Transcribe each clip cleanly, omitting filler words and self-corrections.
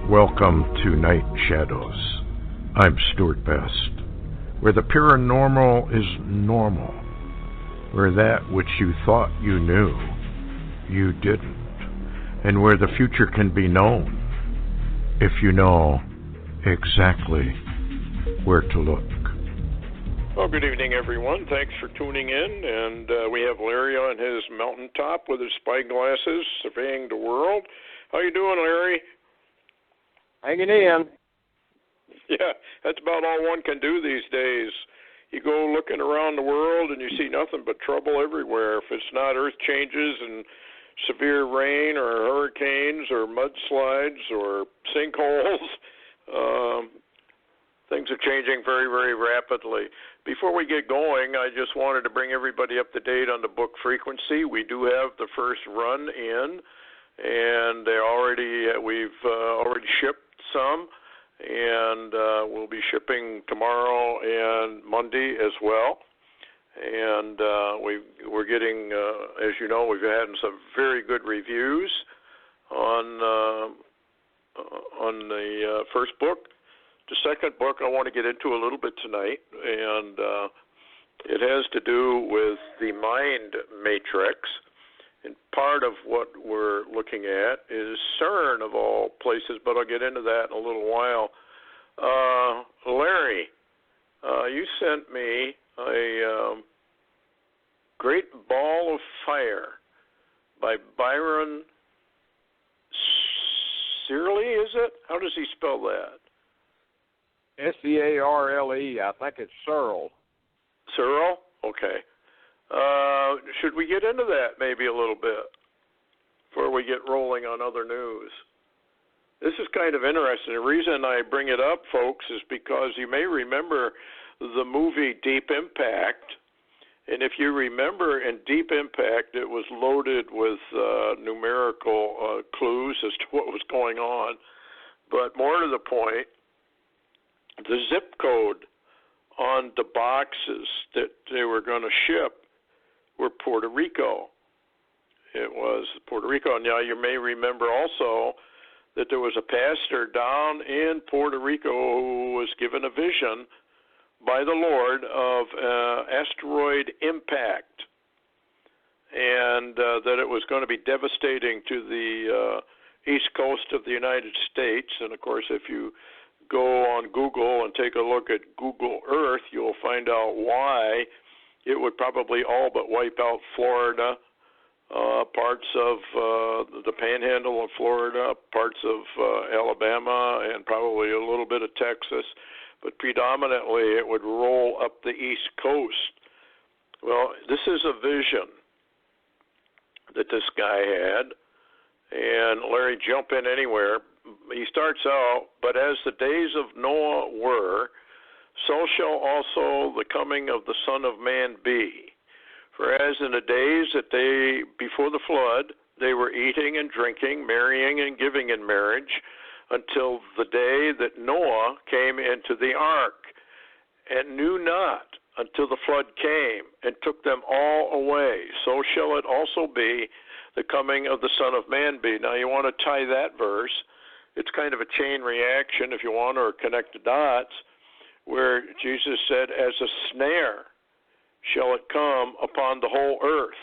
Welcome to Night Shadows. I'm Stuart Best, where the paranormal is normal, where that which you thought you knew, you didn't, and where the future can be known if you know exactly where to look. Well, good evening, everyone. Thanks for tuning in. And we have Larry on his mountaintop with his spyglasses surveying the world. How you doing, Larry? Hanging in. Yeah, that's about all one can do these days. You go looking around the world and you see nothing but trouble everywhere. If it's not earth changes and severe rain or hurricanes or mudslides or sinkholes, things are changing very, very rapidly. Before we get going, I just wanted to bring everybody up to date on the book Frequency. We do have the first run in, and we've already shipped some, and we'll be shipping tomorrow and Monday as well. And we're getting, as you know, we've had some very good reviews on the first book. The second book I want to get into a little bit tonight, and it has to do with the mind matrix. And part of what we're looking at is CERN, of all places, but I'll get into that in a little while. Larry, you sent me a Great Ball of Fire by Byron Searle, is it? How does he spell that? S-E-A-R-L-E. I think it's Searle. Searle? Okay. Should we get into that maybe a little bit before we get rolling on other news? This is kind of interesting. The reason I bring it up, folks, is because you may remember the movie Deep Impact. And if you remember, in Deep Impact, it was loaded with numerical clues as to what was going on. But more to the point, the zip code on the boxes that they were going to ship were Puerto Rico. It was Puerto Rico. Now, you may remember also that there was a pastor down in Puerto Rico who was given a vision by the Lord of asteroid impact, and that it was going to be devastating to the east coast of the United States. And, of course, if you go on Google and take a look at Google Earth, you'll find out why it would probably all but wipe out Florida, parts of the Panhandle of Florida, parts of Alabama, and probably a little bit of Texas. But predominantly it would roll up the East Coast. Well, this is a vision that this guy had. And Larry, jump in anywhere. He starts out, but as the days of Noah were, so shall also the coming of the Son of Man be. For as in the days that they before the flood, they were eating and drinking, marrying and giving in marriage, until the day that Noah came into the ark, and knew not until the flood came and took them all away. So shall it also be the coming of the Son of Man be. Now you want to tie that verse. It's kind of a chain reaction, if you want, or connect the dots, where Jesus said, as a snare shall it come upon the whole earth.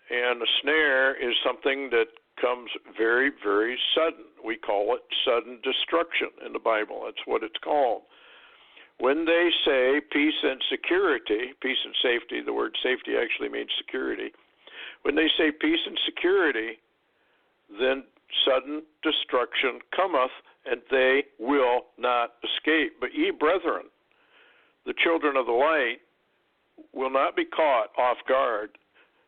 And a snare is something that comes very, very sudden. We call it sudden destruction in the Bible. That's what it's called. When they say peace and security, peace and safety, the word safety actually means security. When they say peace and security, then sudden destruction cometh, and they will not escape. But ye, brethren, the children of the light, will not be caught off guard,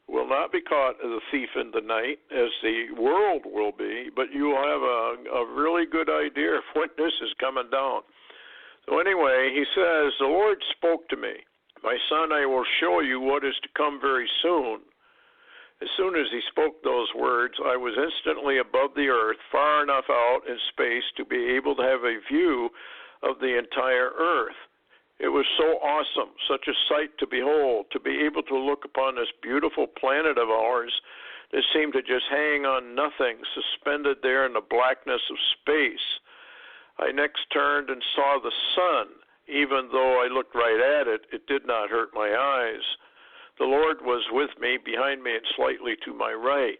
will not be caught as a thief in the night, as the world will be, but you will have a really good idea of when this is coming down. So anyway, he says, the Lord spoke to me, my son, I will show you what is to come very soon. As soon as he spoke those words, I was instantly above the earth, far enough out in space to be able to have a view of the entire earth. It was so awesome, such a sight to behold, to be able to look upon this beautiful planet of ours that seemed to just hang on nothing, suspended there in the blackness of space. I next turned and saw the sun. Even though I looked right at it, it did not hurt my eyes. The Lord was with me, behind me, and slightly to my right.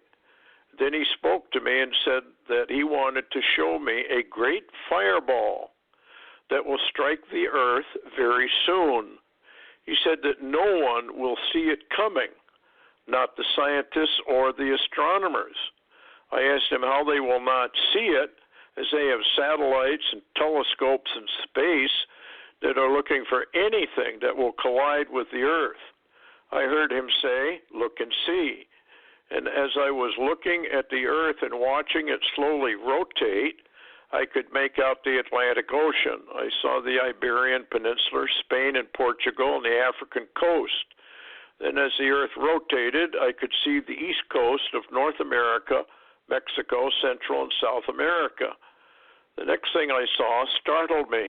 Then he spoke to me and said that he wanted to show me a great fireball that will strike the earth very soon. He said that no one will see it coming, not the scientists or the astronomers. I asked him how they will not see it, as they have satellites and telescopes in space that are looking for anything that will collide with the earth. I heard him say, "Look and see." And as I was looking at the earth and watching it slowly rotate, I could make out the Atlantic Ocean. I saw the Iberian Peninsula, Spain and Portugal, and the African coast. Then as the earth rotated, I could see the east coast of North America, Mexico, Central and South America. The next thing I saw startled me.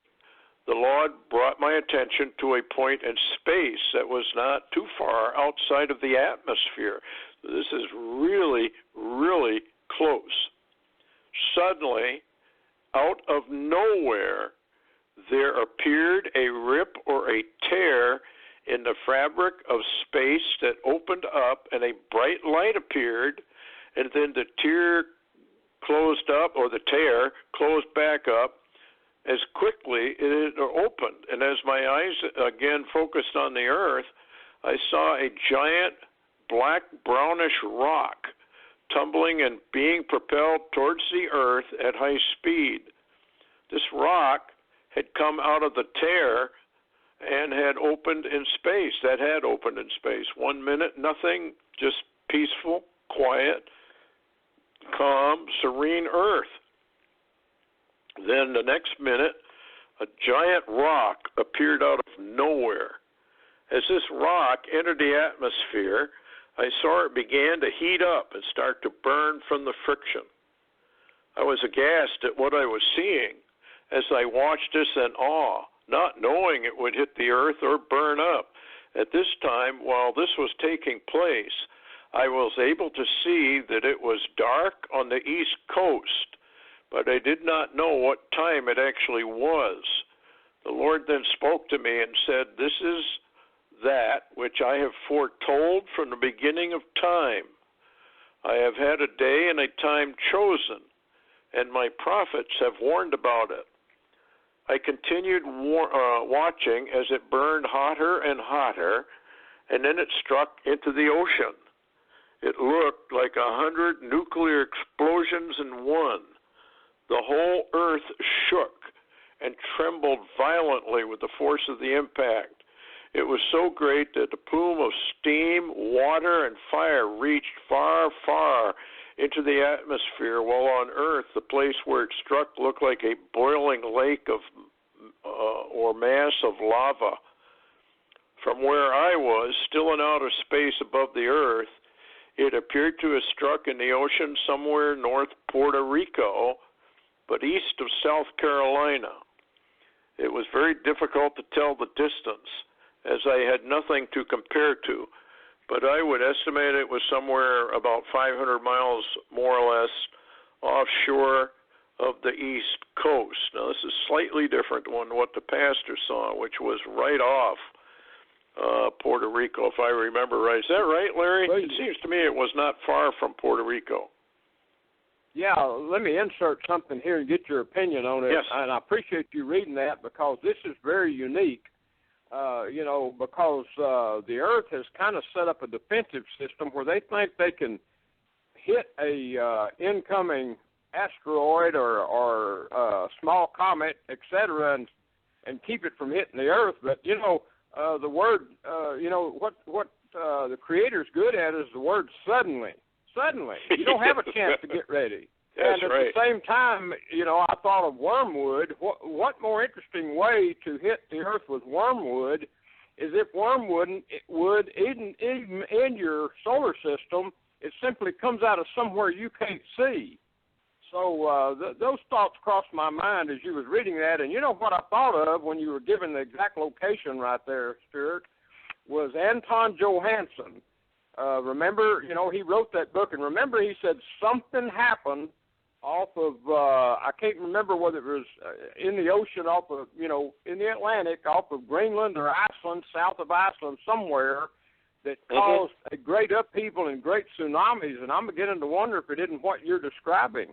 The Lord brought my attention to a point in space that was not too far outside of the atmosphere. This is really, really close. Suddenly, out of nowhere, there appeared a rip or a tear in the fabric of space that opened up, and a bright light appeared, and then the tear closed up, or the tear closed back up as quickly as it opened. And as my eyes again focused on the earth, I saw a giant black brownish rock tumbling and being propelled towards the earth at high speed. This rock had come out of the tear and had opened in space. 1 minute, nothing, just peaceful, quiet, calm, serene earth. Then the next minute, a giant rock appeared out of nowhere. As this rock entered the atmosphere, I saw it began to heat up and start to burn from the friction. I was aghast at what I was seeing as I watched this in awe, not knowing it would hit the earth or burn up. At this time, while this was taking place, I was able to see that it was dark on the east coast, but I did not know what time it actually was. The Lord then spoke to me and said, "This is that which I have foretold from the beginning of time. I have had a day and a time chosen, and my prophets have warned about it." I continued watching as it burned hotter and hotter, and then it struck into the ocean. It looked like 100 nuclear explosions in one. The whole earth shook and trembled violently with the force of the impact. It was so great that the plume of steam, water, and fire reached far, far into the atmosphere, while on Earth, the place where it struck looked like a boiling lake of or mass of lava. From where I was, still in outer space above the Earth, it appeared to have struck in the ocean somewhere north Puerto Rico, but east of South Carolina. It was very difficult to tell the distance, as I had nothing to compare to, but I would estimate it was somewhere about 500 miles, more or less, offshore of the east coast. Now, this is slightly different than what the pastor saw, which was right off Puerto Rico, if I remember right. Is that right, Larry? It seems to me it was not far from Puerto Rico. Yeah, let me insert something here and get your opinion on it. Yes. And I appreciate you reading that, because this is very unique. Because the Earth has kind of set up a defensive system where they think they can hit a incoming asteroid or small comet, etc., and keep it from hitting the Earth. But the word, what the Creator's good at is the word suddenly. Suddenly, you don't have a chance to get ready. That's and at right. the same time, I thought of wormwood. What more interesting way to hit the Earth with wormwood is if wormwood would, even in your solar system, it simply comes out of somewhere you can't see. So those thoughts crossed my mind as you was reading that. And you know what I thought of when you were given the exact location right there, Stuart, was Anton Johansson. remember, he wrote that book, and remember he said something happened off of, I can't remember whether it was in the ocean off of, in the Atlantic, off of Greenland or Iceland, south of Iceland somewhere, that caused a great upheaval and great tsunamis, and I'm beginning to wonder if it isn't what you're describing.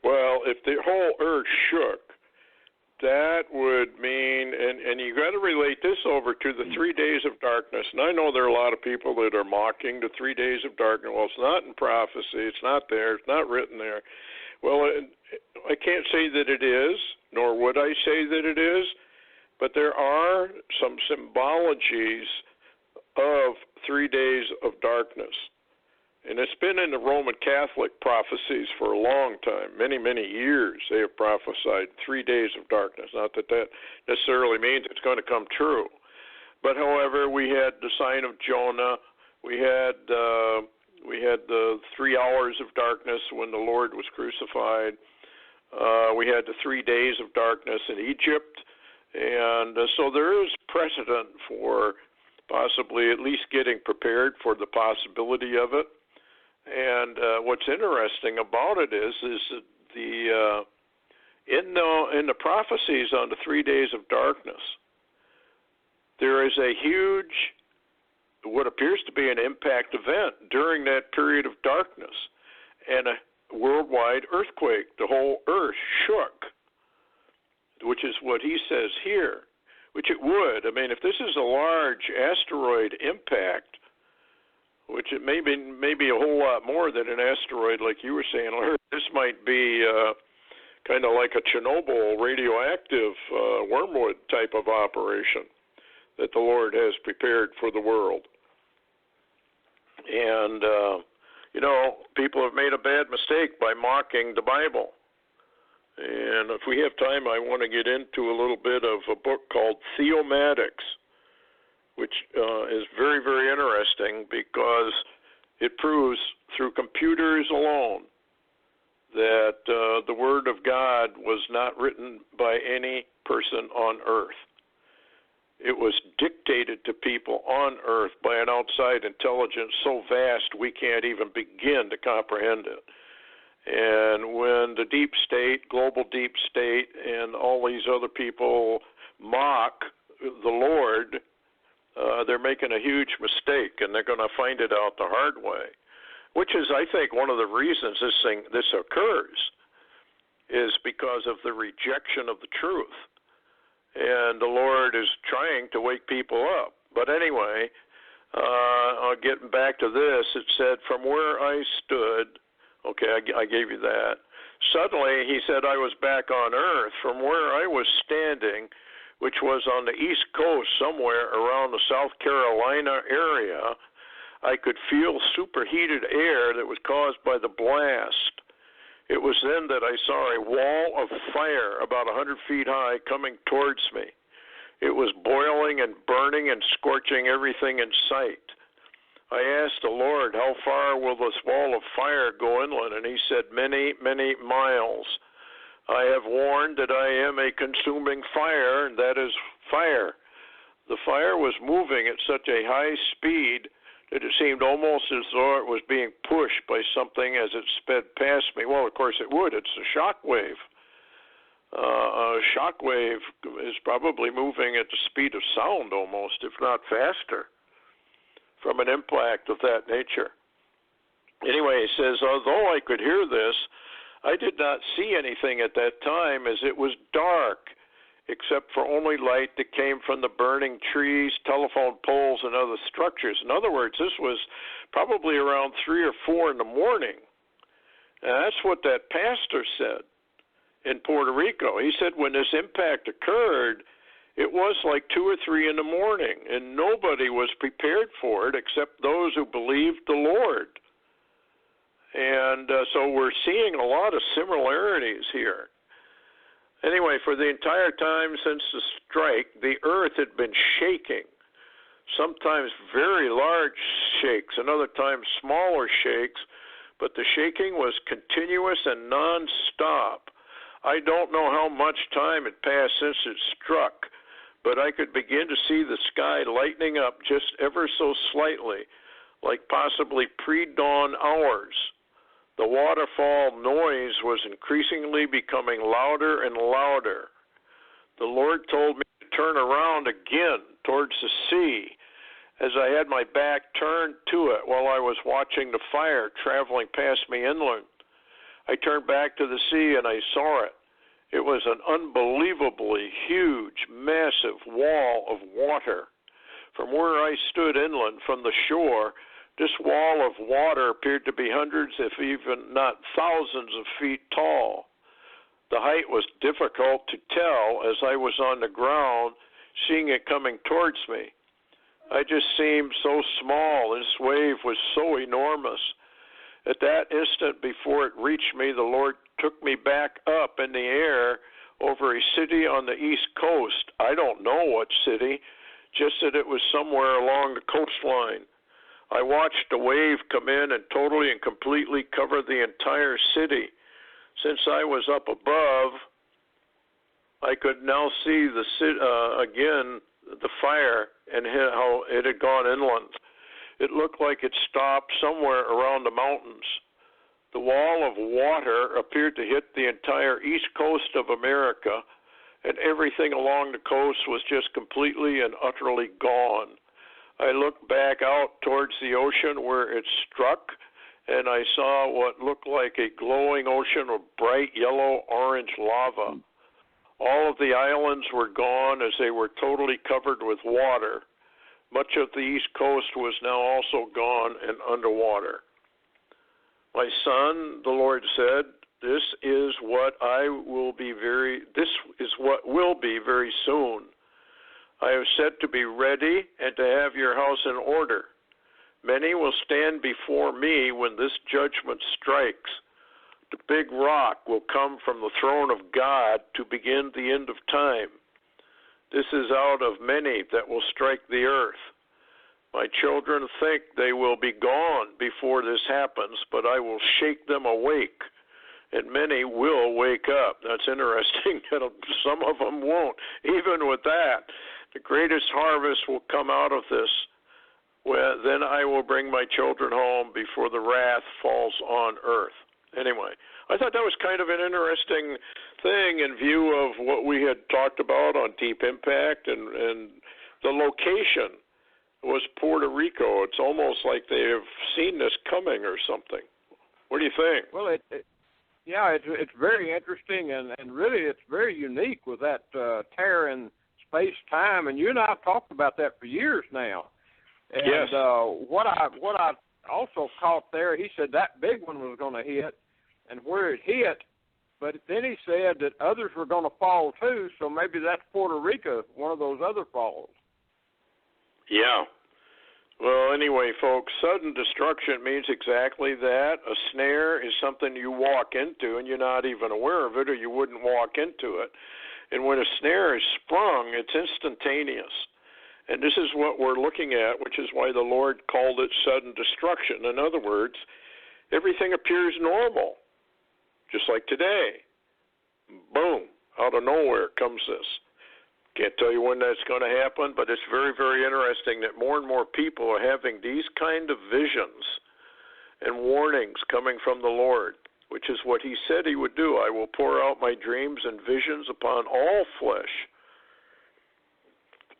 Well, if the whole earth shook, that would mean, and you got to relate this over to the 3 days of darkness. And I know there are a lot of people that are mocking the 3 days of darkness. Well, it's not in prophecy. It's not there. It's not written there. Well, I can't say that it is, nor would I say that it is, but there are some symbologies of 3 days of darkness. And it's been in the Roman Catholic prophecies for a long time, many, many years. They have prophesied 3 days of darkness. Not that that necessarily means it's going to come true. But, however, we had the sign of Jonah. We had the 3 hours of darkness when the Lord was crucified. We had the 3 days of darkness in Egypt. And so there is precedent for possibly at least getting prepared for the possibility of it. And what's interesting about it is that in the prophecies on the 3 days of darkness, there is a huge, what appears to be an impact event during that period of darkness, and a worldwide earthquake. The whole earth shook, which is what he says here, which it would. I mean, if this is a large asteroid impact, which it may be a whole lot more than an asteroid, like you were saying, Larry. This might be kind of like a Chernobyl radioactive wormwood type of operation that the Lord has prepared for the world. And, people have made a bad mistake by mocking the Bible. And if we have time, I want to get into a little bit of a book called Theomatics, which is very, very interesting because it proves through computers alone that the Word of God was not written by any person on earth. It was dictated to people on earth by an outside intelligence so vast we can't even begin to comprehend it. And when the deep state, global deep state, and all these other people mock the Lord, they're making a huge mistake, and they're going to find it out the hard way, which is, I think, one of the reasons this occurs is because of the rejection of the truth. And the Lord is trying to wake people up. But anyway, getting back to this, it said, from where I stood, okay, I gave you that. Suddenly, he said, I was back on earth. From where I was standing, which was on the East Coast somewhere around the South Carolina area, I could feel superheated air that was caused by the blast. It was then that I saw a wall of fire about 100 feet high coming towards me. It was boiling and burning and scorching everything in sight. I asked the Lord, how far will this wall of fire go inland? And he said, many, many miles. I have warned that I am a consuming fire, and that is fire. The fire was moving at such a high speed that it seemed almost as though it was being pushed by something as it sped past me. Well, of course it would. It's a shock wave. A shock wave is probably moving at the speed of sound almost, if not faster, from an impact of that nature. Anyway, he says, although I could hear this, I did not see anything at that time, as it was dark, except for only light that came from the burning trees, telephone poles, and other structures. In other words, this was probably around 3 or 4 in the morning. And that's what that pastor said in Puerto Rico. He said when this impact occurred, it was like 2 or 3 in the morning, and nobody was prepared for it except those who believed the Lord. And so we're seeing a lot of similarities here. Anyway, for the entire time since the strike, the earth had been shaking, sometimes very large shakes, and other times smaller shakes, but the shaking was continuous and nonstop. I don't know how much time had passed since it struck, but I could begin to see the sky lightening up just ever so slightly. like possibly pre-dawn hours. The waterfall noise was increasingly becoming louder and louder. The Lord told me to turn around again towards the sea as I had my back turned to it while I was watching the fire traveling past me inland. I turned back to the sea and I saw it. It was an unbelievably huge, massive wall of water. From where I stood inland from the shore, this wall of water appeared to be hundreds, if even not thousands of feet tall. The height was difficult to tell as I was on the ground, seeing it coming towards me. I just seemed so small. This wave was so enormous. At that instant before it reached me, the Lord took me back up in the air over a city on the east coast. I don't know what city, just that it was somewhere along the coastline. I watched the wave come in and totally and completely cover the entire city. Since I was up above, I could now see again the fire and how it had gone inland. It looked like it stopped somewhere around the mountains. The wall of water appeared to hit the entire east coast of America, and everything along the coast was just completely and utterly gone. I looked back out towards the ocean where it struck, and I saw what looked like a glowing ocean of bright yellow-orange lava. All of the islands were gone as they were totally covered with water. Much of the east coast was now also gone and underwater. My son, the Lord said, this is what will be very soon. I have said to be ready and to have your house in order. Many will stand before me when this judgment strikes. The big rock will come from the throne of God to begin the end of time. This is out of many that will strike the earth. My children think they will be gone before this happens, but I will shake them awake, and many will wake up. That's interesting that some of them won't. Even with that, the greatest harvest will come out of this. Well, then I will bring my children home before the wrath falls on earth. Anyway, I thought that was kind of an interesting thing in view of what we had talked about on Deep Impact, and the location was Puerto Rico. It's almost like they have seen this coming or something. What do you think? Well, it's very interesting, and really it's very unique with that tear in space-time, and you and I have talked about that for years now. And yes. What I also caught there, he said that big one was going to hit, and where it hit, but then he said that others were going to fall too, so maybe that's Puerto Rico, one of those other falls. Yeah. Well, anyway, folks, sudden destruction means exactly that. A snare is something you walk into and you're not even aware of it, or you wouldn't walk into it. And when a snare is sprung, it's instantaneous. And this is what we're looking at, which is why the Lord called it sudden destruction. In other words, everything appears normal, just like today. Boom, out of nowhere comes this. Can't tell you when that's going to happen, but it's very, very interesting that more and more people are having these kind of visions and warnings coming from the Lord, which is what he said he would do. I will pour out my dreams and visions upon all flesh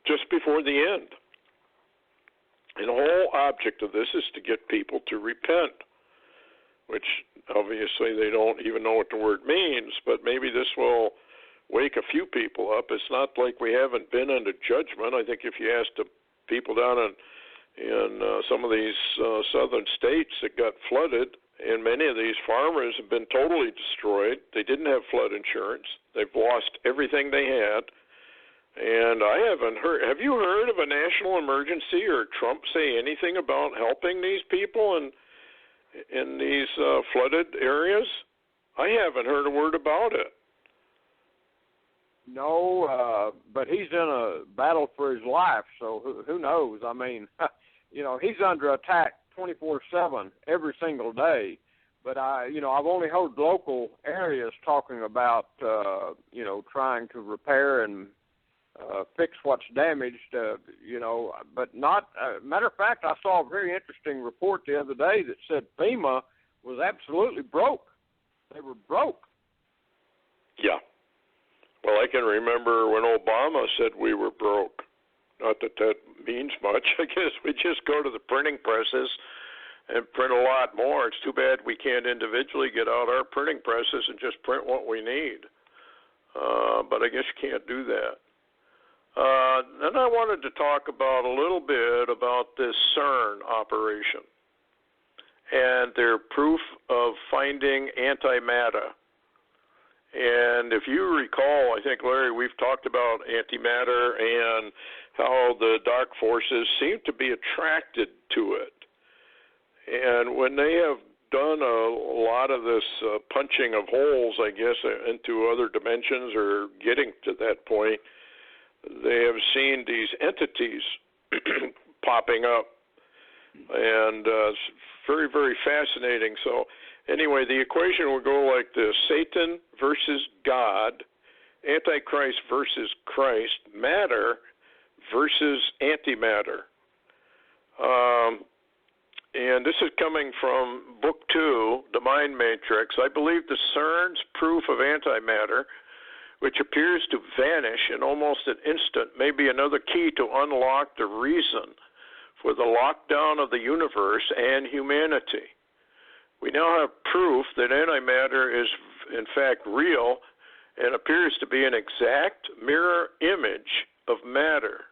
just before the end. And the whole object of this is to get people to repent, which obviously they don't even know what the word means, but maybe this will wake a few people up. It's not like we haven't been under judgment. I think if you ask the people down in some of these southern states that got flooded, and many of these farmers have been totally destroyed. They didn't have flood insurance. They've lost everything they had. And I haven't heard. Have you heard of a national emergency or Trump say anything about helping these people in these flooded areas? I haven't heard a word about it. No, but he's in a battle for his life, so who knows? I mean, he's under attack 24/7 every single day. But I've only heard local areas talking about, trying to repair and fix what's damaged, but not. Matter of fact, I saw a very interesting report the other day that said FEMA was absolutely broke. They were broke. Yeah. Well, I can remember when Obama said we were broke. Not that that means much. I guess we just go to the printing presses and print a lot more. It's too bad we can't individually get out our printing presses and just print what we need. But I guess you can't do that. Then I wanted to talk about a little bit about this CERN operation and their proof of finding antimatter. And if you recall, I think, Larry, we've talked about antimatter and how the dark forces seem to be attracted to it. And when they have done a lot of this punching of holes, I guess, into other dimensions or getting to that point, they have seen these entities popping up. And it's very, very fascinating. So anyway, the equation will go like this: Satan versus God, Antichrist versus Christ, matter versus antimatter. And this is coming from Book 2, The Mind Matrix. I believe the CERN's proof of antimatter, which appears to vanish in almost an instant, may be another key to unlock the reason for the lockdown of the universe and humanity. We now have proof that antimatter is in fact real and appears to be an exact mirror image of matter.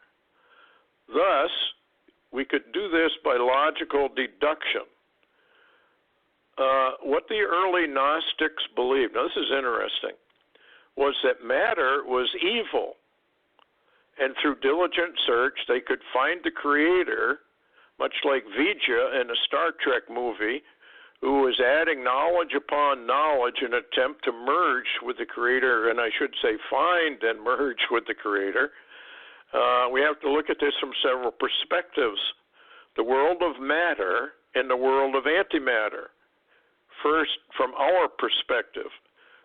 Thus, we could do this by logical deduction. What the early Gnostics believed, now this is interesting, was that matter was evil, and through diligent search they could find the creator, much like Vijay in a Star Trek movie, who was adding knowledge upon knowledge in an attempt to merge with the creator, and I should say find and merge with the creator. We have to look at this from several perspectives: the world of matter and the world of antimatter. First, from our perspective,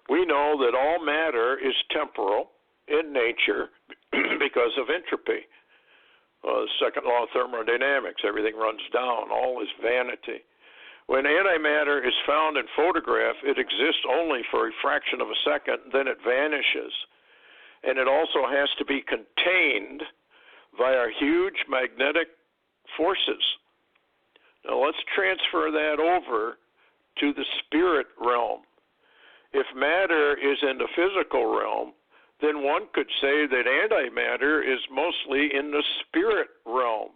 we know that all matter is temporal in nature because of entropy. The second law of thermodynamics, everything runs down, all is vanity. When antimatter is found in photograph, it exists only for a fraction of a second, then it vanishes. And it also has to be contained via huge magnetic forces. Now let's transfer that over to the spirit realm. If matter is in the physical realm, then one could say that antimatter is mostly in the spirit realm,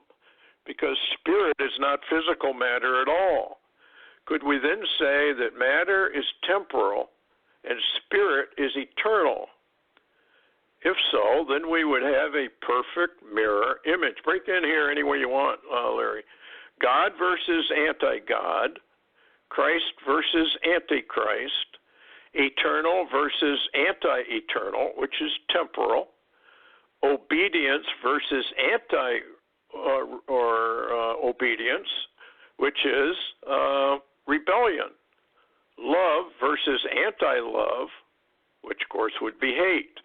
because spirit is not physical matter at all. Could we then say that matter is temporal and spirit is eternal? If so, then we would have a perfect mirror image. Break in here any way you want, Larry. God versus anti-God, Christ versus antichrist, eternal versus anti-eternal, which is temporal, obedience versus anti-obedience, which is rebellion, love versus anti-love, which of course would be hate,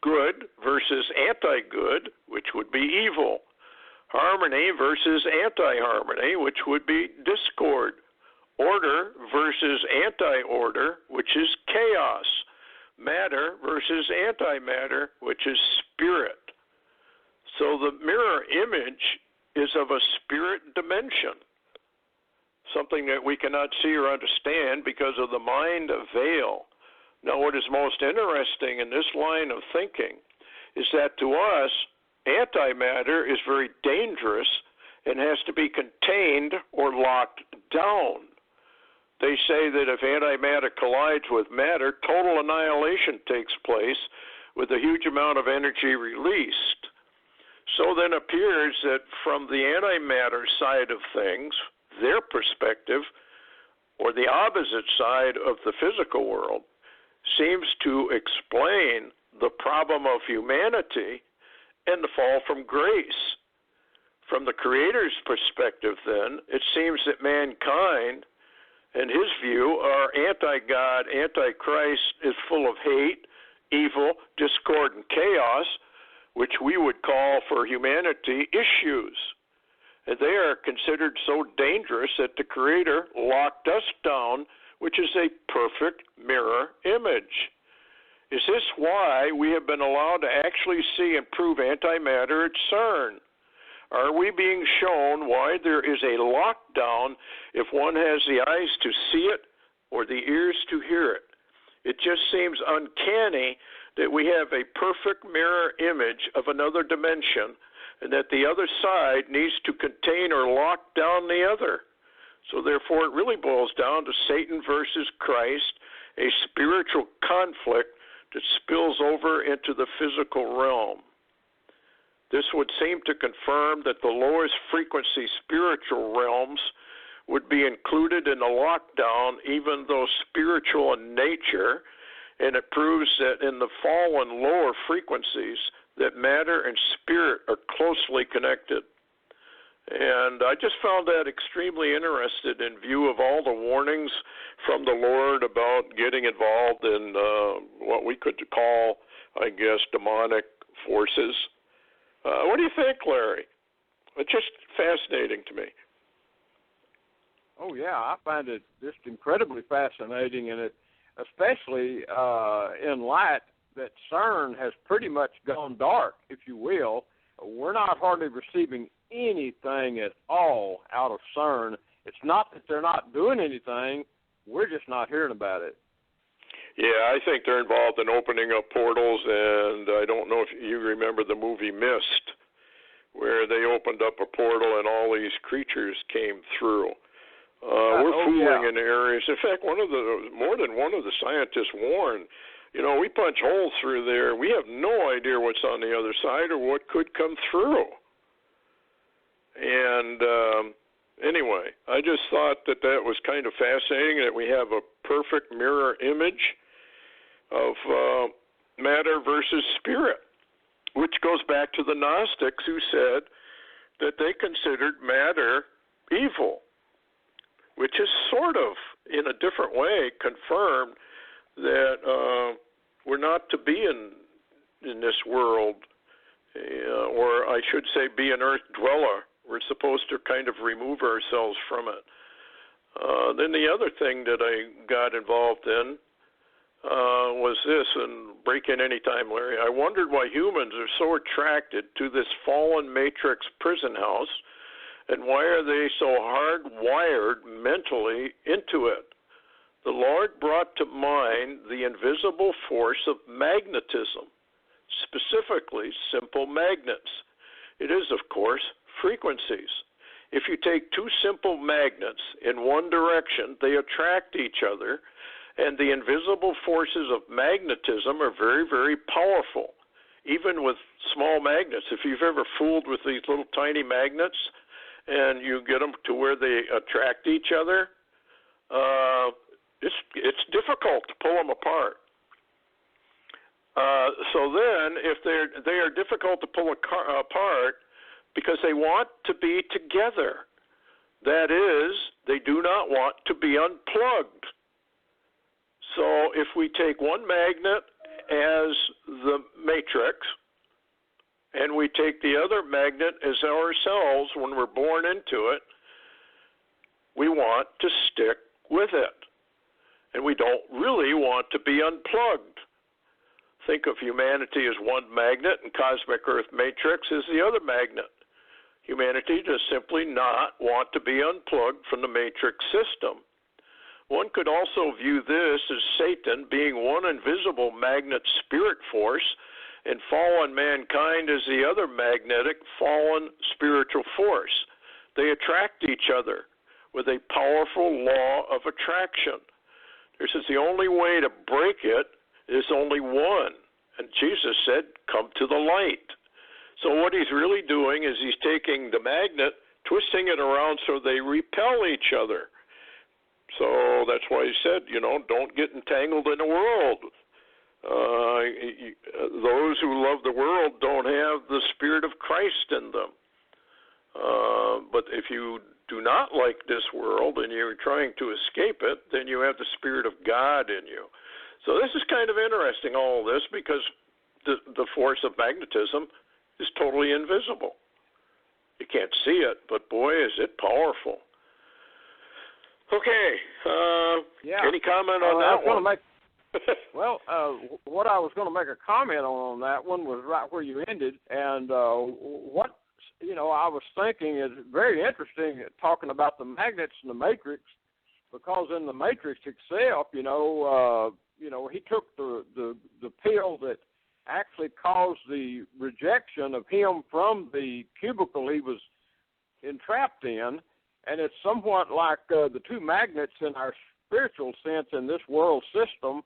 good versus anti-good, which would be evil, harmony versus anti-harmony, which would be discord, order versus anti-order, which is chaos, matter versus antimatter, which is spirit. So the mirror image is of a spirit dimension, something that we cannot see or understand because of the mind veil. Now, what is most interesting in this line of thinking is that to us, antimatter is very dangerous and has to be contained or locked down. They say that if antimatter collides with matter, total annihilation takes place with a huge amount of energy released. So then appears that from the antimatter side of things, their perspective, or the opposite side of the physical world, seems to explain the problem of humanity and the fall from grace. From the Creator's perspective, then, it seems that mankind, in his view, are anti-God, anti-Christ, is full of hate, evil, discord, and chaos, which we would call for humanity issues. And they are considered so dangerous that the Creator locked us down, which is a perfect mirror image. Is this why we have been allowed to actually see and prove antimatter at CERN? Are we being shown why there is a lockdown if one has the eyes to see it or the ears to hear it? It just seems uncanny that we have a perfect mirror image of another dimension and that the other side needs to contain or lock down the other. So therefore, it really boils down to Satan versus Christ, a spiritual conflict that spills over into the physical realm. This would seem to confirm that the lowest frequency spiritual realms would be included in the lockdown, even though spiritual in nature, and it proves that in the fallen lower frequencies that matter and spirit are closely connected. And I just found that extremely interesting in view of all the warnings from the Lord about getting involved in what we could call, I guess, demonic forces. What do you think, Larry? It's just fascinating to me. Oh, yeah, I find it just incredibly fascinating, and it especially in light that CERN has pretty much gone dark, if you will. We're not hardly receiving anything at all out of CERN. It's not that they're not doing anything. We're just not hearing about it. Yeah, I think they're involved in opening up portals, and I don't know if you remember the movie Mist, where they opened up a portal and all these creatures came through. We're fooling in areas. In fact, more than one of the scientists warned, we punch holes through there. We have no idea what's on the other side or what could come through. And anyway, I just thought that was kind of fascinating, that we have a perfect mirror image of matter versus spirit, which goes back to the Gnostics who said that they considered matter evil, which is sort of, in a different way, confirmed that we're not to be in this world, or I should say be an earth dweller. We're supposed to kind of remove ourselves from it. Then the other thing that I got involved in was this, and break in any time, Larry. I wondered why humans are so attracted to this fallen matrix prison house, and why are they so hardwired mentally into it? The Lord brought to mind the invisible force of magnetism, specifically simple magnets. It is, of course, frequencies. If you take two simple magnets in one direction, they attract each other, and the invisible forces of magnetism are very, very powerful, even with small magnets. If you've ever fooled with these little tiny magnets and you get them to where they attract each other, it's difficult to pull them apart. So then, if they are difficult to pull apart because they want to be together. That is, they do not want to be unplugged. So if we take one magnet as the matrix, and we take the other magnet as ourselves when we're born into it, we want to stick with it. And we don't really want to be unplugged. Think of humanity as one magnet and cosmic earth matrix as the other magnet. Humanity does simply not want to be unplugged from the matrix system. One could also view this as Satan being one invisible magnet spirit force and fallen mankind as the other magnetic fallen spiritual force. They attract each other with a powerful law of attraction. This is the only way to break it. There's only one. And Jesus said, come to the light. So what he's really doing is he's taking the magnet, twisting it around so they repel each other. So that's why he said, don't get entangled in the world. Those who love the world don't have the Spirit of Christ in them. But if you do not like this world and you're trying to escape it, then you have the Spirit of God in you. So this is kind of interesting, all of this, because the force of magnetism is totally invisible. You can't see it, but boy, is it powerful. Okay. Any comment on that one? What I was going to make a comment on that one was right where you ended, and what I was thinking is very interesting, talking about the magnets and the matrix, because in the matrix itself, he took the pill that actually caused the rejection of him from the cubicle he was entrapped in, and it's somewhat like the two magnets in our spiritual sense in this world system.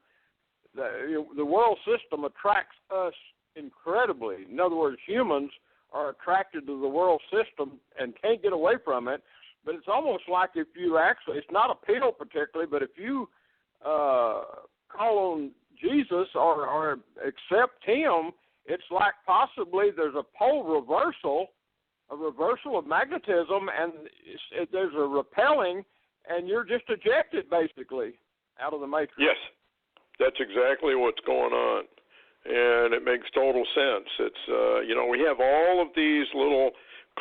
The world system attracts us incredibly. In other words, humans are attracted to the world system and can't get away from it. But it's almost like if you actually, it's not a pill particularly, but if you call on Jesus or accept him, it's like possibly there's a pole reversal, a reversal of magnetism, and there's a repelling, and you're just ejected basically out of the matrix. Yes, that's exactly what's going on, and it makes total sense. It's we have all of these little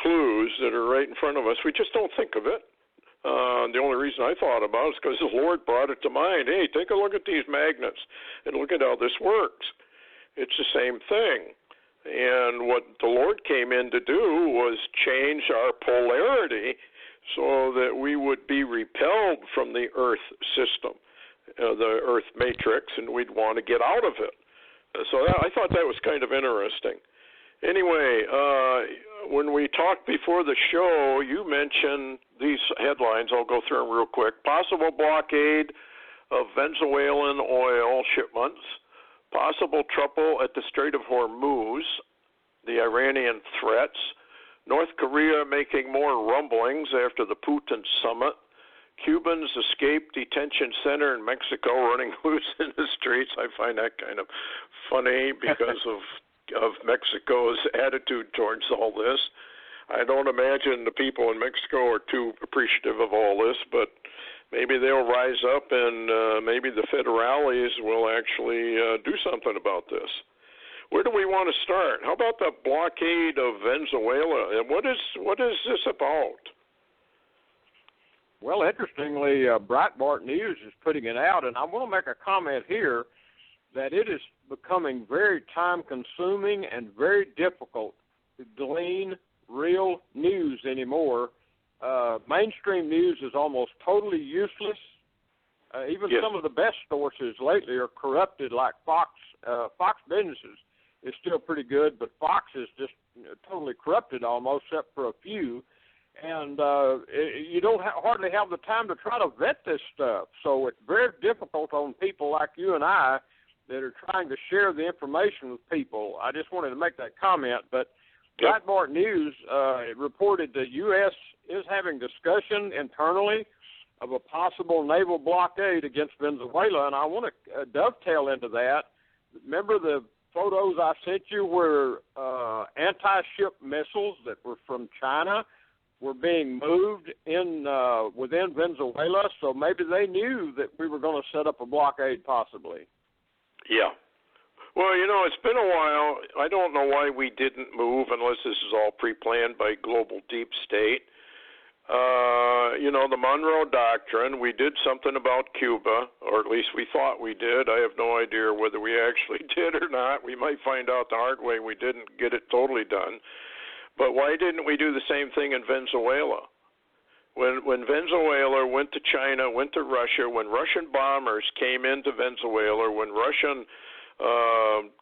clues that are right in front of us. We just don't think of it. The only reason I thought about it is because the Lord brought it to mind. Hey, take a look at these magnets and look at how this works. It's the same thing. And what the Lord came in to do was change our polarity so that we would be repelled from the Earth system, the Earth matrix, and we'd want to get out of it. So I thought that was kind of interesting. Anyway, when we talked before the show, you mentioned these headlines. I'll go through them real quick. Possible blockade of Venezuelan oil shipments. Possible trouble at the Strait of Hormuz. The Iranian threats. North Korea making more rumblings after the Putin summit. Cubans escape detention center in Mexico running loose in the streets. I find that kind of funny because of Mexico's attitude towards all this. I don't imagine the people in Mexico are too appreciative of all this, but maybe they'll rise up and maybe the federales will actually do something about this. Where do we want to start? How about the blockade of Venezuela? What is this about? Well, interestingly, Breitbart News is putting it out, and I want to make a comment here that it is becoming very time-consuming and very difficult to glean real news anymore. Mainstream news is almost totally useless. Even some of the best sources lately are corrupted, like Fox. Fox Businesses is still pretty good, but Fox is just totally corrupted almost, except for a few. And you don't hardly have the time to try to vet this stuff. So it's very difficult on people like you and I that are trying to share the information with people. I just wanted to make that comment. But Breitbart News reported the U.S. is having discussion internally of a possible naval blockade against Venezuela, and I want to dovetail into that. Remember the photos I sent you where anti-ship missiles that were from China were being moved in within Venezuela, so maybe they knew that we were going to set up a blockade possibly. Yeah. Well, it's been a while. I don't know why we didn't move unless this is all pre-planned by global deep state. The Monroe Doctrine, we did something about Cuba, or at least we thought we did. I have no idea whether we actually did or not. We might find out the hard way we didn't get it totally done. But why didn't we do the same thing in Venezuela? When Venezuela went to China, went to Russia, when Russian bombers came into Venezuela, when Russian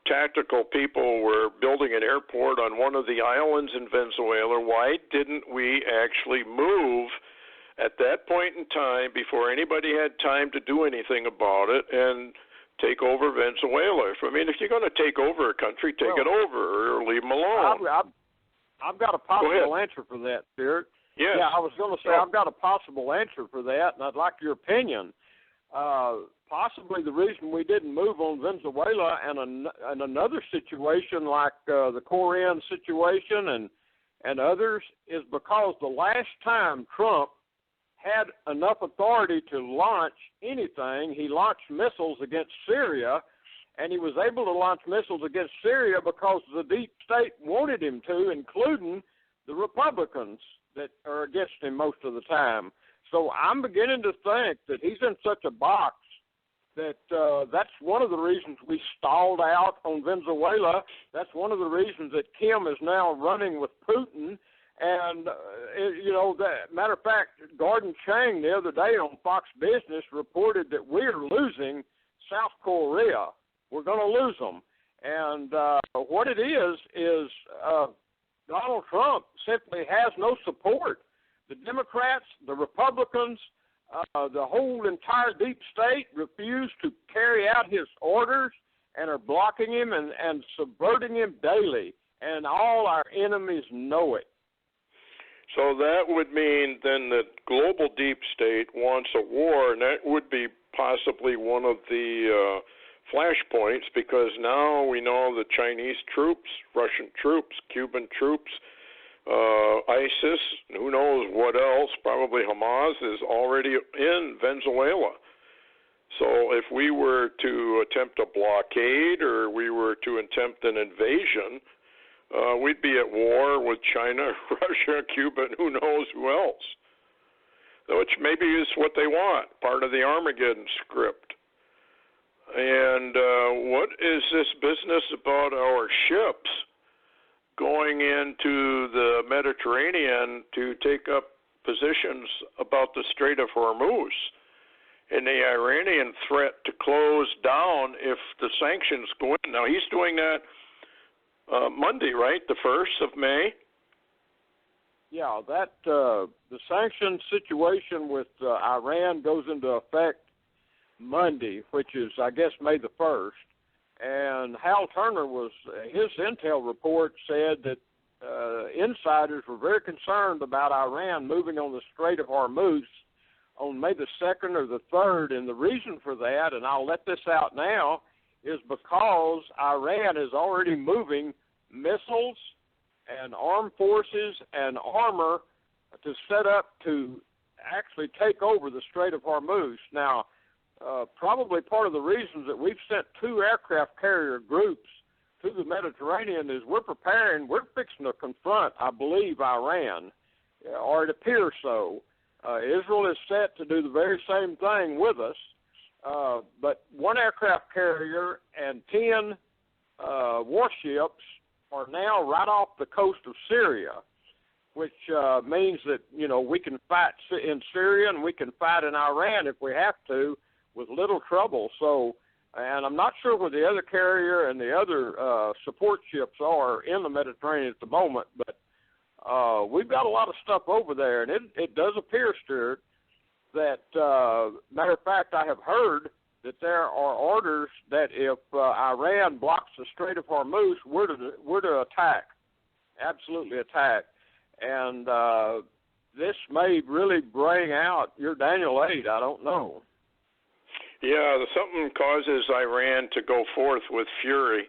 tactical people were building an airport on one of the islands in Venezuela, why didn't we actually move at that point in time before anybody had time to do anything about it and take over Venezuela? If you're going to take over a country, take it over or leave them alone. I've got a possible answer for that, Spirit. Yes. Yeah, I was going to say I've got a possible answer for that, and I'd like your opinion. Possibly the reason we didn't move on Venezuela and another situation like the Korean situation and others is because the last time Trump had enough authority to launch anything, he launched missiles against Syria, and he was able to launch missiles against Syria because the deep state wanted him to, including the Republicans that are against him most of the time. So I'm beginning to think that he's in such a box that that's one of the reasons we stalled out on Venezuela. That's one of the reasons that Kim is now running with Putin. And, matter of fact, Gordon Chang the other day on Fox Business reported that we're losing South Korea. We're going to lose them. And what it is Donald Trump simply has no support. The Democrats, the Republicans, the whole entire deep state refuse to carry out his orders and are blocking him and subverting him daily. And all our enemies know it. So that would mean then that global deep state wants a war, and that would be possibly one of the flashpoints, because now we know the Chinese troops, Russian troops, Cuban troops, ISIS, who knows what else, probably Hamas, is already in Venezuela. So if we were to attempt a blockade or we were to attempt an invasion, we'd be at war with China, Russia, Cuba, and who knows who else, which maybe is what they want, part of the Armageddon script. And what is this business about our ships going into the Mediterranean to take up positions about the Strait of Hormuz and the Iranian threat to close down if the sanctions go in? Now, he's doing that Monday, right, the 1st of May? Yeah, that the sanction situation with Iran goes into effect Monday, which is, I guess, May the 1st. And Hal Turner his intel report said that insiders were very concerned about Iran moving on the Strait of Hormuz on May the 2nd or the 3rd. And the reason for that, and I'll let this out now, is because Iran is already moving missiles and armed forces and armor to set up to actually take over the Strait of Hormuz. Now, probably part of the reasons that we've sent 2 aircraft carrier groups to the Mediterranean is we're fixing to confront, I believe, Iran, or it appears so. Israel is set to do the very same thing with us, but 1 aircraft carrier and 10 warships are now right off the coast of Syria, which means that, we can fight in Syria and we can fight in Iran if we have to, with little trouble. So, and I'm not sure where the other carrier and the other support ships are in the Mediterranean at the moment, but we've got a lot of stuff over there, and it does appear, Stuart, that, matter of fact, I have heard that there are orders that if Iran blocks the Strait of Hormuz, we're to attack, absolutely attack. And this may really bring out your Daniel 8, I don't know. Yeah, something causes Iran to go forth with fury,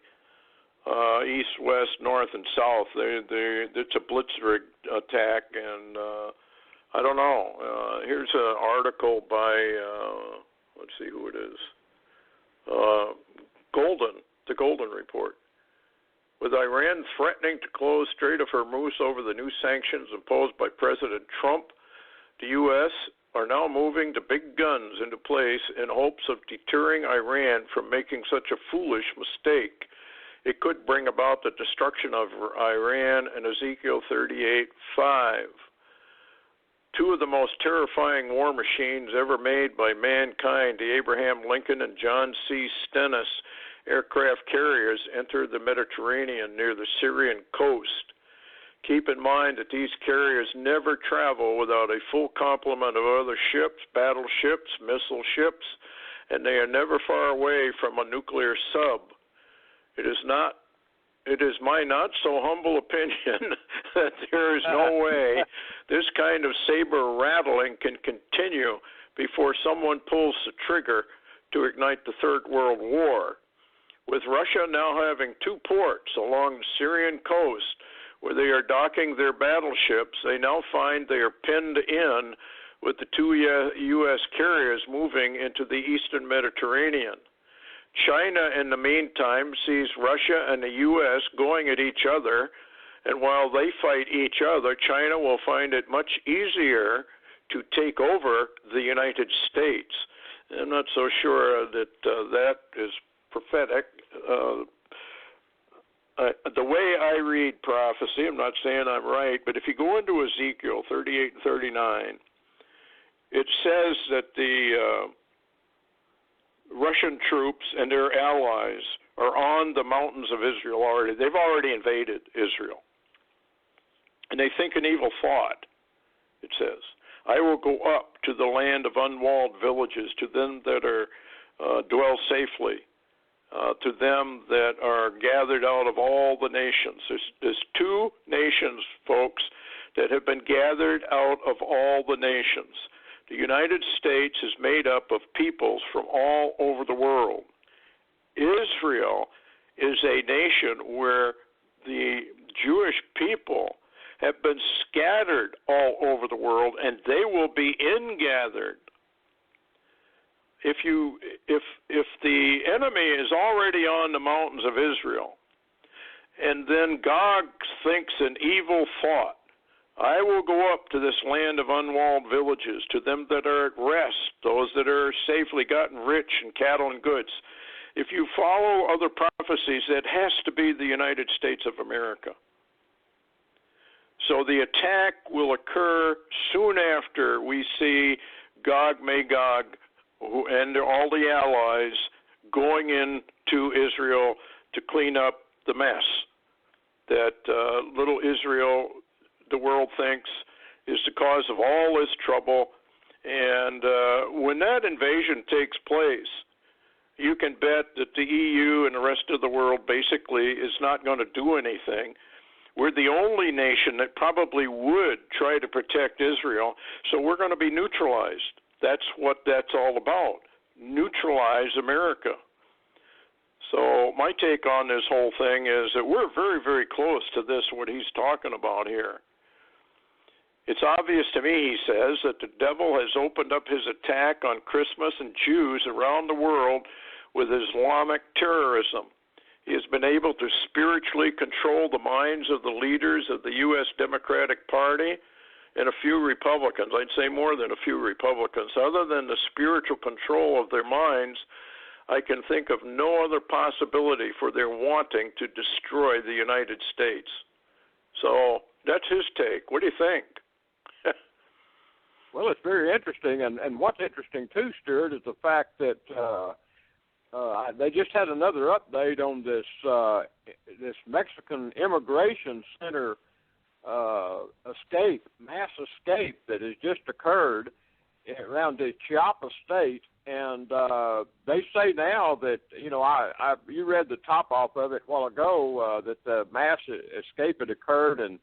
east, west, north, and south. It's a blitzkrieg attack, and I don't know. Here's an article by, let's see who it is, the Golden Report. With Iran threatening to close Strait of Hormuz over the new sanctions imposed by President Trump, the U.S. are now moving the big guns into place in hopes of deterring Iran from making such a foolish mistake. It could bring about the destruction of Iran and Ezekiel 38:5. 2 of the most terrifying war machines ever made by mankind, the Abraham Lincoln and John C. Stennis aircraft carriers, entered the Mediterranean near the Syrian coast. Keep in mind that these carriers never travel without a full complement of other ships, battleships, missile ships, and they are never far away from a nuclear sub. It is my not so humble opinion that there is no way this kind of saber rattling can continue before someone pulls the trigger to ignite the Third World War. With Russia now having 2 ports along the Syrian coast where they are docking their battleships, they now find they are pinned in with the 2 U.S. carriers moving into the eastern Mediterranean. China, in the meantime, sees Russia and the U.S. going at each other, and while they fight each other, China will find it much easier to take over the United States. I'm not so sure that that is prophetic. The way I read prophecy, I'm not saying I'm right, but if you go into Ezekiel 38 and 39, it says that the Russian troops and their allies are on the mountains of Israel already. They've already invaded Israel. And they think an evil thought, it says. I will go up to the land of unwalled villages, to them that are dwell safely, to them that are gathered out of all the nations. There's two nations, folks, that have been gathered out of all the nations. The United States is made up of peoples from all over the world. Israel is a nation where the Jewish people have been scattered all over the world, and they will be ingathered. If the enemy is already on the mountains of Israel, and then God thinks an evil thought, I will go up to this land of unwalled villages, to them that are at rest, those that are safely gotten rich in cattle and goods. If you follow other prophecies, it has to be the United States of America. So the attack will occur soon after we see Gog, Magog, and all the allies going into Israel to clean up the mess that little Israel, the world thinks, is the cause of all this trouble. And when that invasion takes place, you can bet that the EU and the rest of the world basically is not going to do anything. We're the only nation that probably would try to protect Israel, so we're going to be neutralized. That's what that's all about, neutralize America. So my take on this whole thing is that we're very, very close to this, what he's talking about here. It's obvious to me, he says, that the devil has opened up his attack on Christmas and Jews around the world with Islamic terrorism. He has been able to spiritually control the minds of the leaders of the U.S. Democratic Party and a few Republicans. I'd say more than a few Republicans. Other than the spiritual control of their minds, I can think of no other possibility for their wanting to destroy the United States. So that's his take. What do you think? Well, it's very interesting, and what's interesting too, Stuart, is the fact that they just had another update on this Mexican immigration center mass escape that has just occurred around the Chiapas state, and they say now that, you read the top off of it a while ago, that the mass escape had occurred, and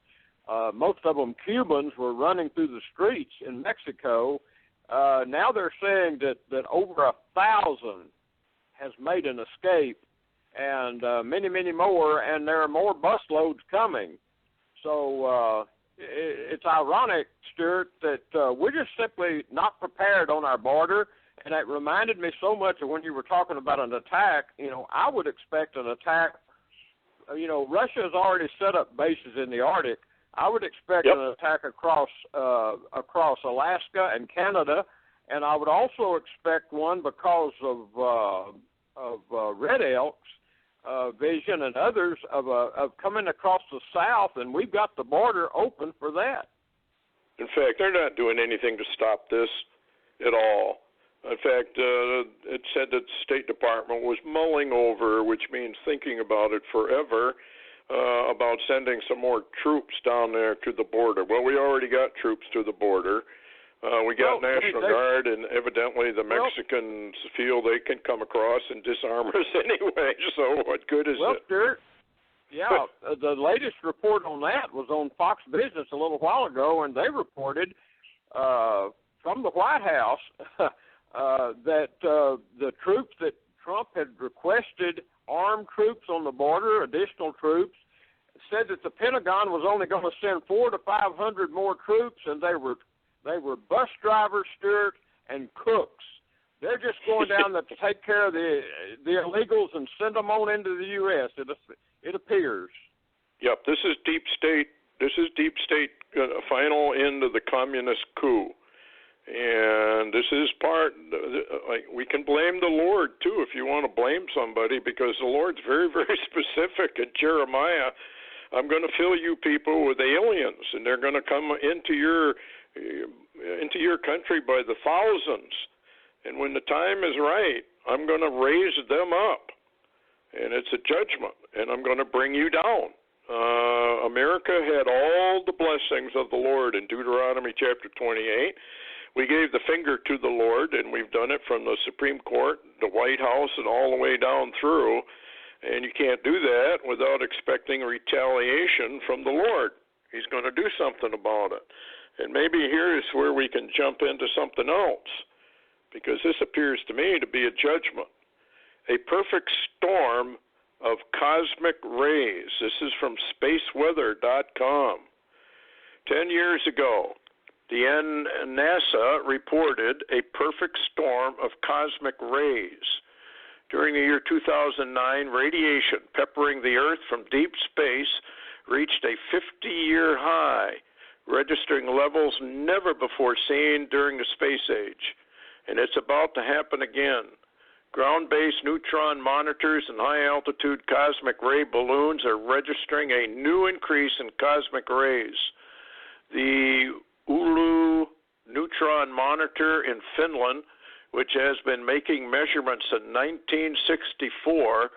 most of them Cubans were running through the streets in Mexico. Now they're saying that over 1,000 has made an escape, and many, many more, and there are more busloads coming. So it's ironic, Stuart, that we're just simply not prepared on our border, and it reminded me so much of when you were talking about an attack. I would expect an attack. Russia has already set up bases in the Arctic. I would expect an attack across Alaska and Canada, and I would also expect one because of Red Elk's vision and others of coming across the south, and we've got the border open for that. In fact, they're not doing anything to stop this at all. In fact, it said that the State Department was mulling over, which means thinking about it forever, about sending some more troops down there to the border. Well, we already got troops to the border. We got National Guard, and evidently the Mexicans feel they can come across and disarm us anyway, so what good is it? Well, Stuart, the latest report on that was on Fox Business a little while ago, and they reported from the White House that the troops that Trump had requested, armed troops on the border, additional troops, said that the Pentagon was only going to send 400 to 500 more troops, and they were bus drivers, Stuart, and cooks. They're just going down to take care of the illegals and send them on into the U.S. It appears. Yep, this is deep state. This is deep state final end of the communist coup. And this is part, like, we can blame the Lord, too, if you want to blame somebody, because the Lord's very, very specific. In Jeremiah, I'm going to fill you people with aliens, and they're going to come into your country by the thousands. And when the time is right, I'm going to raise them up. And it's a judgment, and I'm going to bring you down. America had all the blessings of the Lord in Deuteronomy chapter 28. We gave the finger to the Lord, and we've done it from the Supreme Court, the White House, and all the way down through. And you can't do that without expecting retaliation from the Lord. He's going to do something about it. And maybe here is where we can jump into something else, because this appears to me to be a judgment. A perfect storm of cosmic rays. This is from spaceweather.com. 10 years ago, the NASA reported a perfect storm of cosmic rays. During the year 2009, radiation peppering the Earth from deep space reached a 50-year high, registering levels never before seen during the space age. And it's about to happen again. Ground-based neutron monitors and high-altitude cosmic ray balloons are registering a new increase in cosmic rays. The Oulu neutron monitor in Finland, which has been making measurements since 1964,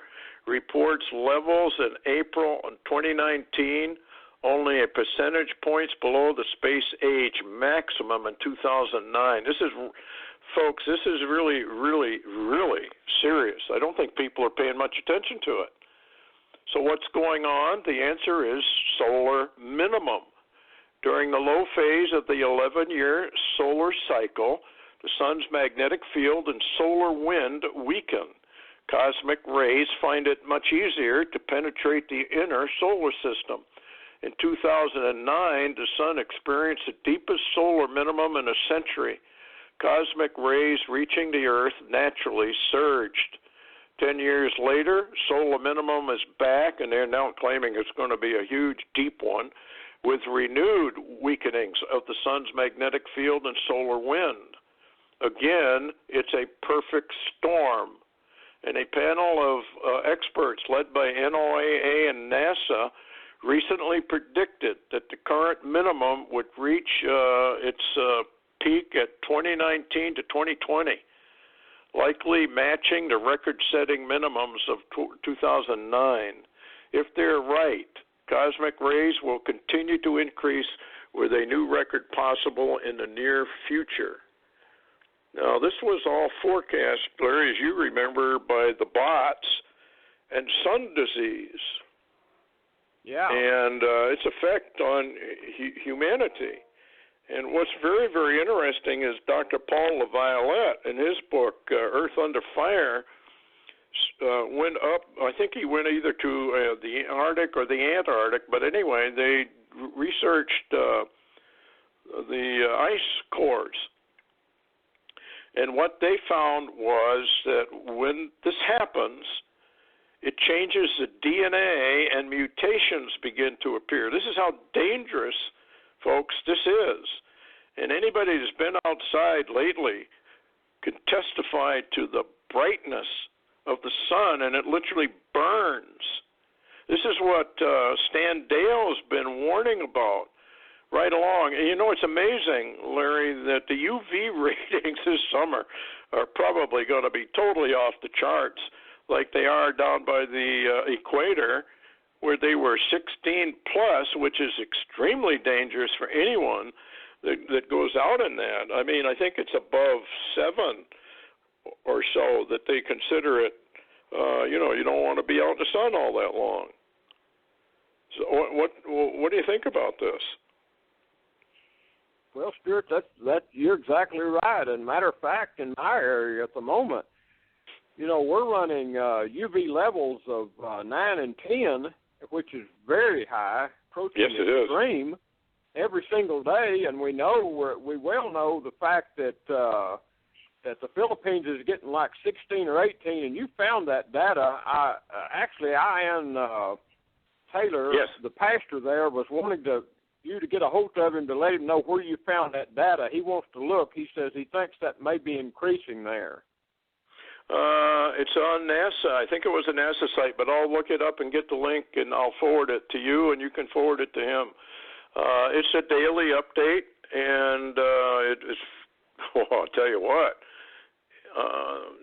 reports levels in April 2019 only a percentage points below the space age maximum in 2009. Folks, this is really, really, really serious. I don't think people are paying much attention to it. So what's going on? The answer is solar minimum. During the low phase of the 11-year solar cycle, the sun's magnetic field and solar wind weaken. Cosmic rays find it much easier to penetrate the inner solar system. In 2009, the sun experienced the deepest solar minimum in a century. Cosmic rays reaching the Earth naturally surged. 10 years later, solar minimum is back, and they're now claiming it's going to be a huge, deep one, with renewed weakenings of the sun's magnetic field and solar wind. Again, it's a perfect storm. And a panel of experts led by NOAA and NASA recently predicted that the current minimum would reach its peak at 2019 to 2020, likely matching the record-setting minimums of 2009. If they're right, cosmic rays will continue to increase with a new record possible in the near future. Now, this was all forecast, Larry, as you remember, by the bots and sun disease. Yeah. And its effect on humanity. And what's very, very interesting is Dr. Paul LaViolette, in his book, Earth Under Fire, went up, I think he went either to the Arctic or the Antarctic, but anyway, they researched the ice cores. And what they found was that when this happens, it changes the DNA and mutations begin to appear. This is how dangerous, folks, this is. And anybody who's been outside lately can testify to the brightness of the sun, and it literally burns. This is what Stan Dale's been warning about right along. And you know, it's amazing, Larry, that the UV ratings this summer are probably going to be totally off the charts, like they are down by the equator, where they were 16 plus, which is extremely dangerous for anyone that goes out in that. I mean, I think it's above 7 or so that they consider it, you don't want to be out in the sun all that long. So what do you think about this? Well, Stuart, that's you're exactly right. And matter of fact, in my area at the moment, we're running UV levels of 9 and 10, which is very high, approaching extreme, every single day. And we well know the fact that that the Philippines is getting like 16 or 18, and you found that data. Ian Taylor, yes, the pastor there, was wanting you to get a hold of him to let him know where you found that data. He wants to look. He says he thinks that may be increasing there. It's on NASA. I think it was a NASA site, but I'll look it up and get the link, and I'll forward it to you, and you can forward it to him. It's a daily update, and I'll tell you what,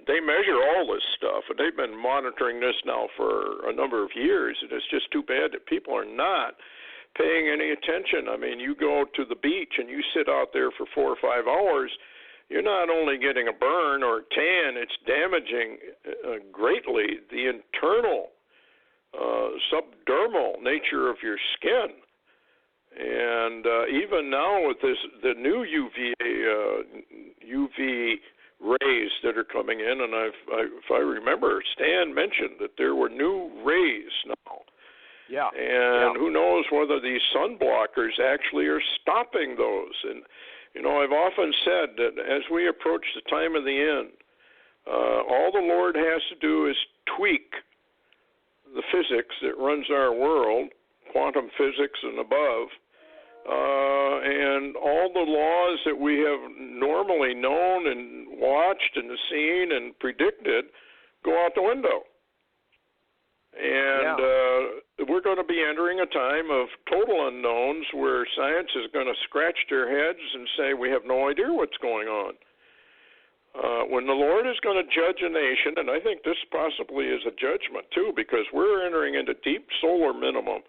they measure all this stuff, and they've been monitoring this now for a number of years, and it's just too bad that people are not paying any attention. I mean, you go to the beach and you sit out there for 4 or 5 hours, you're not only getting a burn or a tan, it's damaging greatly the internal subdermal nature of your skin. And even now with the new UV rays that are coming in, and if I remember, Stan mentioned that there were new rays now. Yeah. And who knows whether these sun blockers actually are stopping those. And you know, I've often said that as we approach the time of the end, all the Lord has to do is tweak the physics that runs our world, quantum physics and above, and all the laws that we have normally known and watched and seen and predicted go out the window. And we're going to be entering a time of total unknowns where science is going to scratch their heads and say, we have no idea what's going on. When the Lord is going to judge a nation, and I think this possibly is a judgment too, because we're entering into deep solar minimum,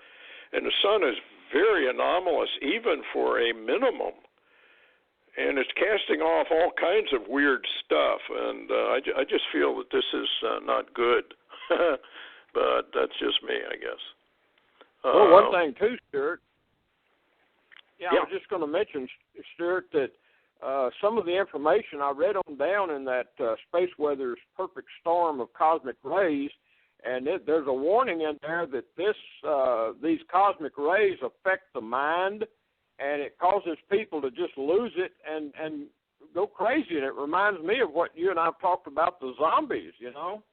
and the sun is very anomalous even for a minimum, and it's casting off all kinds of weird stuff, and I just feel that this is not good. But that's just me, I guess. Well, one thing too, Stuart. Yeah, I was just going to mention, Stuart, that some of the information I read on down in that Space Weather's Perfect Storm of Cosmic Rays, and there's a warning in there that these cosmic rays affect the mind, and it causes people to just lose it and go crazy. And it reminds me of what you and I have talked about, the zombies, you know?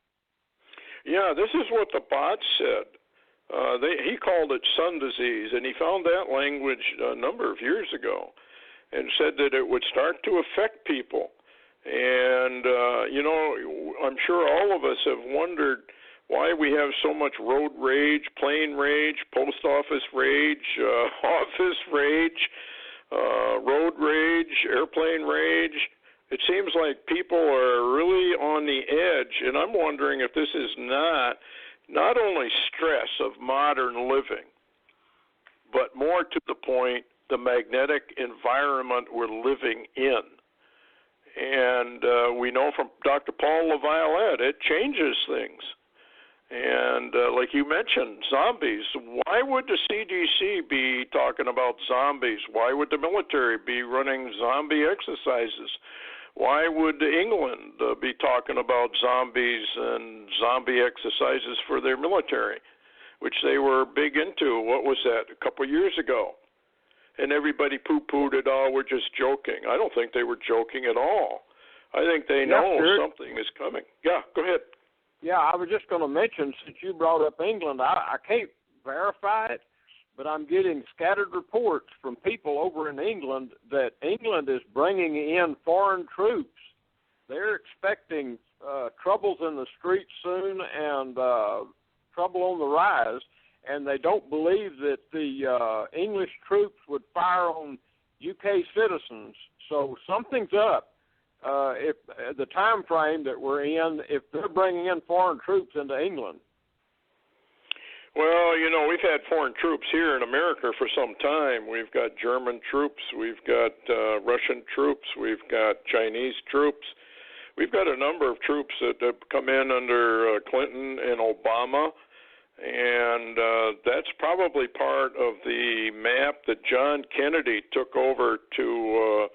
Yeah, this is what the bot said. He called it sun disease, and he found that language a number of years ago and said that it would start to affect people. And, you know, I'm sure all of us have wondered why we have so much road rage, plane rage, post office rage, office rage, road rage, airplane rage. It seems like people are really on the edge, and I'm wondering if this is not only stress of modern living, but more to the point, the magnetic environment we're living in. And we know from Dr. Paul LaViolette, it changes things. And like you mentioned, zombies. Why would the CDC be talking about zombies? Why would the military be running zombie exercises? Why would England be talking about zombies and zombie exercises for their military, which they were big into? What was that, a couple of years ago? And everybody poo-pooed it all, we're just joking. I don't think they were joking at all. I think they know something is coming. Yeah, go ahead. Yeah, I was just going to mention, since you brought up England, I can't verify it, but I'm getting scattered reports from people over in England that England is bringing in foreign troops. They're expecting troubles in the streets soon and trouble on the rise, and they don't believe that the English troops would fire on UK citizens. So something's up. If the time frame that we're in, if they're bringing in foreign troops into England. Well, you know, we've had foreign troops here in America for some time. We've got German troops, we've got Russian troops, we've got Chinese troops. We've got a number of troops that have come in under Clinton and Obama, and that's probably part of the map that John Kennedy took over to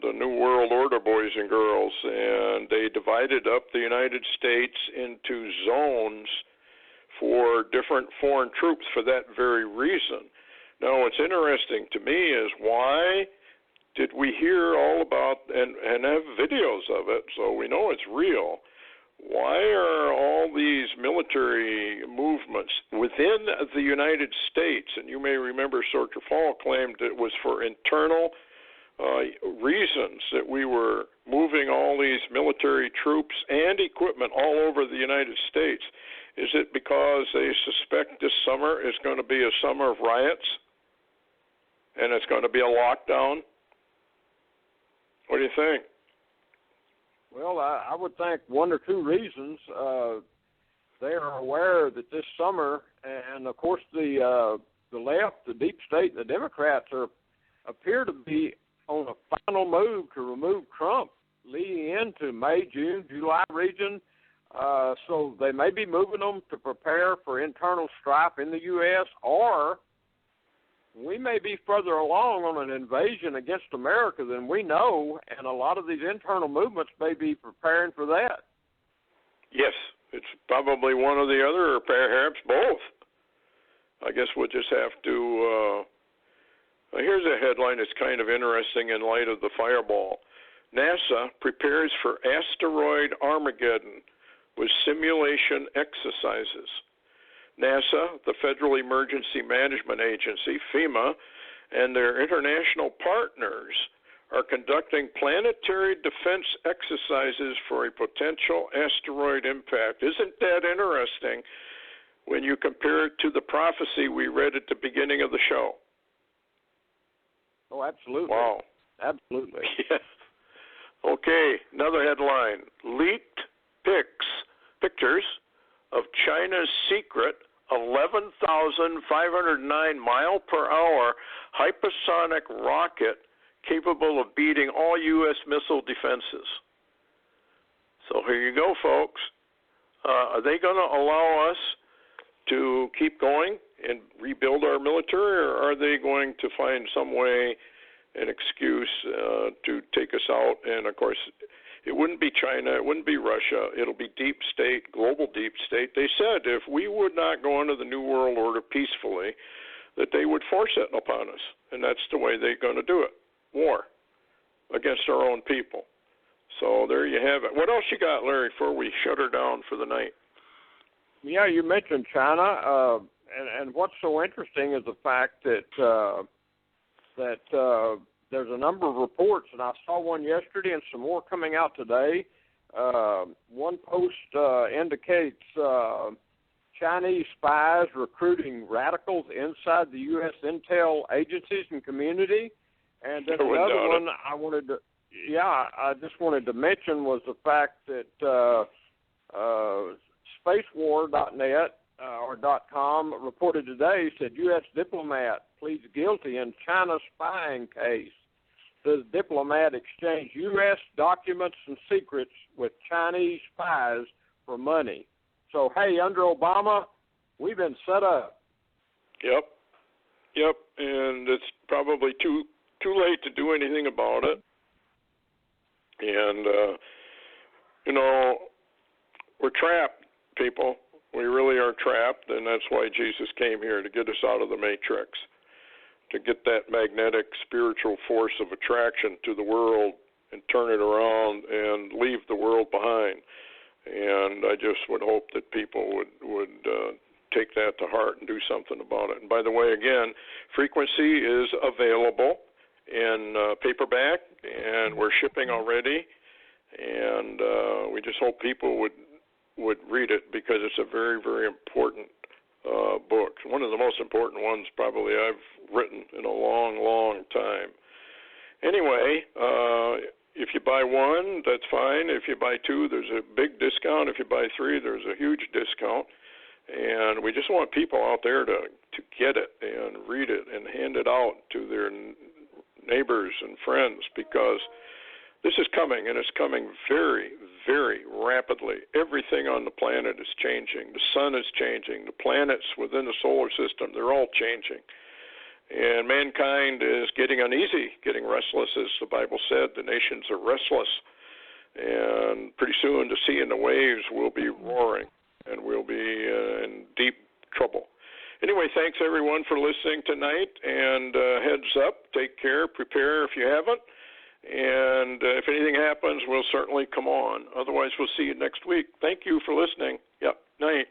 the New World Order, boys and girls, and they divided up the United States into zones for different foreign troops for that very reason. Now, what's interesting to me is why did we hear all about and have videos of it, so we know it's real? Why are all these military movements within the United States, and you may remember Soldier Fall claimed it was for internal reasons that we were moving all these military troops and equipment all over the United States? Is it because they suspect this summer is going to be a summer of riots and it's going to be a lockdown? What do you think? Well, I would think one or two reasons. They are aware that this summer, and of course the left, the deep state, and the Democrats appear to be on a final move to remove Trump leading into May, June, July region. So they may be moving them to prepare for internal strife in the U.S., or we may be further along on an invasion against America than we know, and a lot of these internal movements may be preparing for that. Yes, it's probably one or the other, or perhaps both. I guess we'll just have to... here's a headline that's kind of interesting in light of the fireball. NASA prepares for asteroid Armageddon with simulation exercises. NASA, the Federal Emergency Management Agency, FEMA, and their international partners are conducting planetary defense exercises for a potential asteroid impact. Isn't that interesting when you compare it to the prophecy we read at the beginning of the show? Oh, absolutely. Wow. Absolutely. Yeah. Okay, another headline. Leaked pictures of China's secret 11,509 mile per hour hypersonic rocket capable of beating all U.S. missile defenses. So here you go, folks. Are they going to allow us to keep going and rebuild our military, or are they going to find some way, an excuse to take us out? And, of course, it wouldn't be China, it wouldn't be Russia, it'll be deep state, global deep state. They said if we would not go into the New World Order peacefully, that they would force it upon us. And that's the way they're going to do it, war against our own people. So there you have it. What else you got, Larry, before we shut her down for the night? Yeah, you mentioned China, and what's so interesting is the fact that there's a number of reports, and I saw one yesterday and some more coming out today. One post indicates Chinese spies recruiting radicals inside the U.S. intel agencies and community. And then another one I just wanted to mention was the fact that spacewar.net or .com reported today, said U.S. diplomat pleads guilty in China spying case. The diplomat exchanged U.S. documents and secrets with Chinese spies for money. So, hey, under Obama, we've been set up. Yep, and it's probably too late to do anything about it. And, we're trapped, people. We really are trapped, and that's why Jesus came here, to get us out of the matrix, to get that magnetic spiritual force of attraction to the world and turn it around and leave the world behind. And I just would hope that people would take that to heart and do something about it. And by the way, again, Frequency is available in paperback, and we're shipping already. And we just hope people would read it, because it's a very, very important book. One of the most important ones probably I've written in a long, long time. Anyway, if you buy one, that's fine. If you buy two, there's a big discount. If you buy three, there's a huge discount. And we just want people out there to get it and read it and hand it out to their neighbors and friends, because this is coming, and it's coming very, very rapidly. Everything on the planet is changing. The sun is changing. The planets within the solar system, they're all changing. And mankind is getting uneasy, getting restless, as the Bible said. The nations are restless. And pretty soon the sea and the waves will be roaring, and we'll be in deep trouble. Anyway, thanks everyone for listening tonight, and heads up, take care, prepare if you haven't, and if anything happens, we'll certainly come on. Otherwise, we'll see you next week. Thank you for listening. Yep, night.